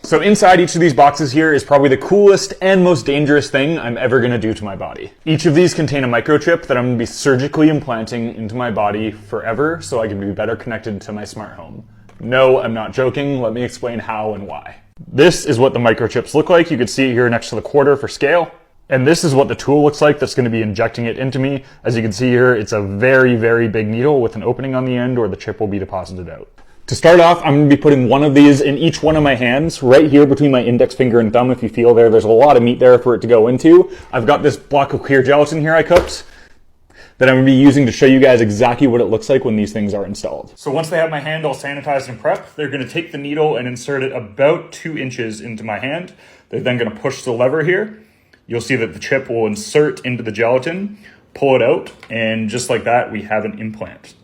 So inside each of these boxes here is probably the coolest and most dangerous thing I'm ever going to do to my body. Each of these contain a microchip that I'm going to be surgically implanting into my body forever so I can be better connected to my smart home. No, I'm not joking. Let me explain how and why. This is what the microchips look like. You can see it here next to the quarter for scale. And this is what the tool looks like that's going to be injecting it into me. As you can see here, it's a very, very big needle with an opening on the end where the chip will be deposited out. To start off, I'm going to be putting one of these in each one of my hands, right here between my index finger and thumb. If you feel there's a lot of meat there for it to go into. I've got this block of clear gelatin here I cooked that I'm going to be using to show you guys exactly what it looks like when these things are installed. So once they have my hand all sanitized and prepped, they're going to take the needle and insert it about 2 inches into my hand. They're then going to push the lever here. You'll see that the chip will insert into the gelatin, pull it out, and just like that, we have an implant.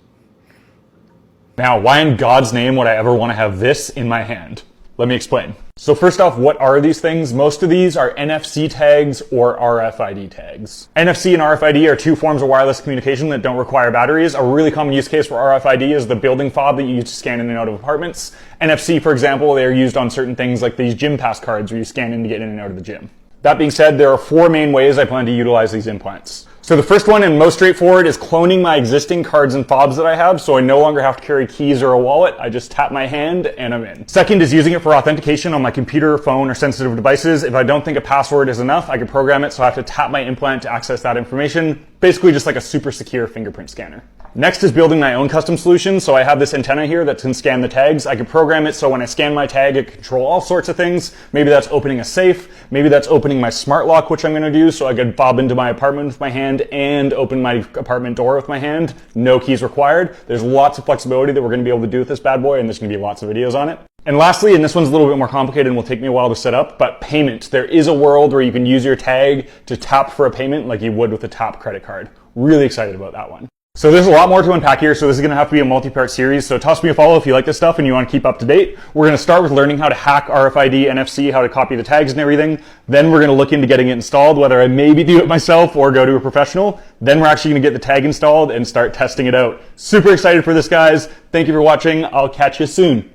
Now, why in God's name would I ever want to have this in my hand? Let me explain. So first off, what are these things? Most of these are NFC tags or RFID tags. NFC and RFID are 2 forms of wireless communication that don't require batteries. A really common use case for RFID is the building fob that you use to scan in and out of apartments. NFC, for example, they are used on certain things like these gym pass cards where you scan in to get in and out of the gym. That being said, there are 4 main ways I plan to utilize these implants. So the first one and most straightforward is cloning my existing cards and fobs that I have so I no longer have to carry keys or a wallet. I just tap my hand and I'm in. Second is using it for authentication on my computer, phone, or sensitive devices. If I don't think a password is enough, I can program it so I have to tap my implant to access that information. Basically just like a super secure fingerprint scanner. Next is building my own custom solution. So I have this antenna here that can scan the tags. I can program it so when I scan my tag, it can control all sorts of things. Maybe that's opening a safe. Maybe that's opening my smart lock, which I'm going to do so I could fob into my apartment with my hand and open my apartment door with my hand. No keys required. There's lots of flexibility that we're going to be able to do with this bad boy, and there's going to be lots of videos on it. And lastly, and this one's a little bit more complicated and will take me a while to set up, but payment. There is a world where you can use your tag to tap for a payment like you would with a tap credit card. Really excited about that one. So there's a lot more to unpack here, so this is going to have to be a multi-part series, so toss me a follow if you like this stuff and you want to keep up to date. We're going to start with learning how to hack RFID, NFC, how to copy the tags and everything. Then we're going to look into getting it installed, whether I maybe do it myself or go to a professional. Then we're actually going to get the tag installed and start testing it out. Super excited for this, guys. Thank you for watching. I'll catch you soon.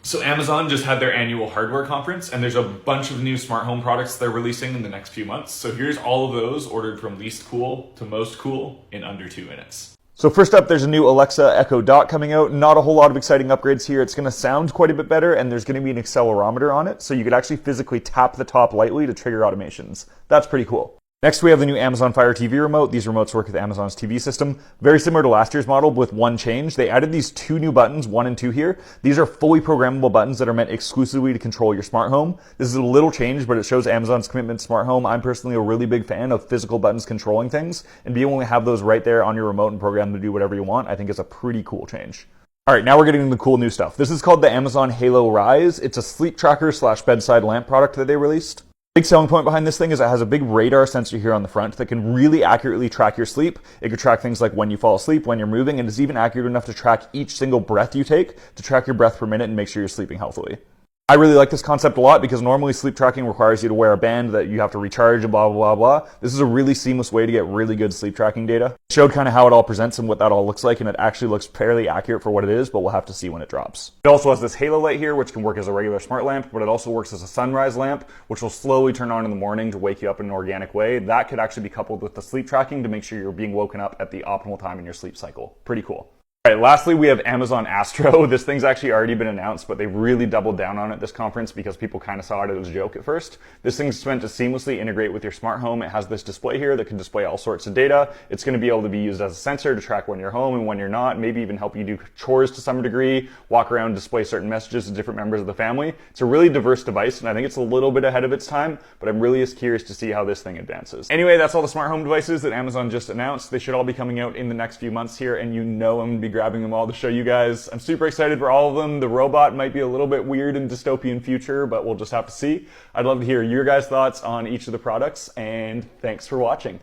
So Amazon just had their annual hardware conference, and there's a bunch of new smart home products they're releasing in the next few months. So here's all of those ordered from least cool to most cool in under 2 minutes. So first up, there's a new Alexa Echo Dot coming out. Not a whole lot of exciting upgrades here. It's going to sound quite a bit better, and there's going to be an accelerometer on it, so you could actually physically tap the top lightly to trigger automations. That's pretty cool. Next, we have the new Amazon Fire TV remote. These remotes work with Amazon's TV system. Very similar to last year's model, but with one change. They added these 2 new buttons, 1 and 2 here. These are fully programmable buttons that are meant exclusively to control your smart home. This is a little change, but it shows Amazon's commitment to smart home. I'm personally a really big fan of physical buttons controlling things, and being able to have those right there on your remote and program to do whatever you want, I think is a pretty cool change. All right, now we're getting into the cool new stuff. This is called the Amazon Halo Rise. It's a sleep tracker / bedside lamp product that they released. Big selling point behind this thing is it has a big radar sensor here on the front that can really accurately track your sleep. It could track things like when you fall asleep, when you're moving, and it's even accurate enough to track each single breath you take, to track your breath per minute and make sure you're sleeping healthily. I really like this concept a lot because normally sleep tracking requires you to wear a band that you have to recharge and blah, blah, blah, blah. This is a really seamless way to get really good sleep tracking data. It showed kind of how it all presents and what that all looks like, and it actually looks fairly accurate for what it is, but we'll have to see when it drops. It also has this halo light here, which can work as a regular smart lamp, but it also works as a sunrise lamp, which will slowly turn on in the morning to wake you up in an organic way. That could actually be coupled with the sleep tracking to make sure you're being woken up at the optimal time in your sleep cycle. Pretty cool. All right, lastly, we have Amazon Astro. This thing's actually already been announced, but they really doubled down on it this conference because people kind of saw it as a joke at first. This thing's meant to seamlessly integrate with your smart home. It has this display here that can display all sorts of data. It's going to be able to be used as a sensor to track when you're home and when you're not, maybe even help you do chores to some degree, walk around, display certain messages to different members of the family. It's a really diverse device, and I think it's a little bit ahead of its time, but I'm really curious to see how this thing advances. Anyway, that's all the smart home devices that Amazon just announced. They should all be coming out in the next few months here, and you know I'm going to be grabbing them all to show you guys. I'm super excited for all of them. The robot might be a little bit weird in dystopian future, but we'll just have to see. I'd love to hear your guys' thoughts on each of the products, and thanks for watching.